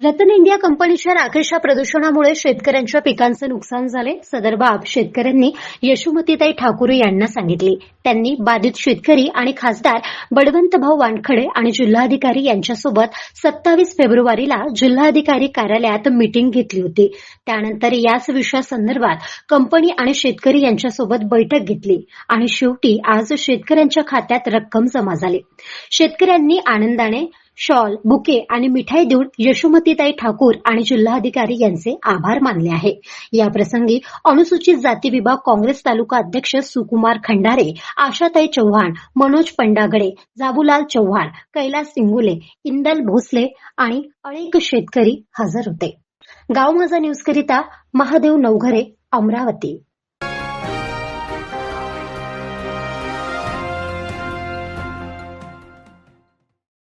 Ratan India कंपनीच्या राखेच्या प्रदूषणामुळे शेतकऱ्यांच्या पिकांचे नुकसान झाले. सदर बाब शेतकऱ्यांनी यशोमतीताई ठाकूर यांना सांगितली. त्यांनी बाधित शेतकरी आणि खासदार बळवंतभाऊ वानखडे आणि जिल्हाधिकारी यांच्यासोबत 27 फेब्रुवारीला जिल्हाधिकारी कार्यालयात मीटिंग घेतली होती. त्यानंतर याच विषयासंदर्भात कंपनी आणि शेतकरी यांच्यासोबत बैठक घेतली आणि शेवटी आज शेतकऱ्यांच्या खात्यात रक्कम जमा झाली. शेतकऱ्यांनी आनंदाने शॉल, बुके आणि मिठाई देऊन यशोमतीताई ठाकूर आणि जिल्हाधिकारी यांचे आभार मानले आहे. याप्रसंगी अनुसूचित जाती विभाग काँग्रेस तालुका अध्यक्ष सुकुमार खंडारे, आशाताई चव्हाण, मनोज पंडागडे, जाबुलाल चव्हाण, कैलास सिंगुले, इंदल भोसले आणि अनेक शेतकरी हजर होते. गाव माझा न्यूज करिता महादेव नवघरे, अमरावती.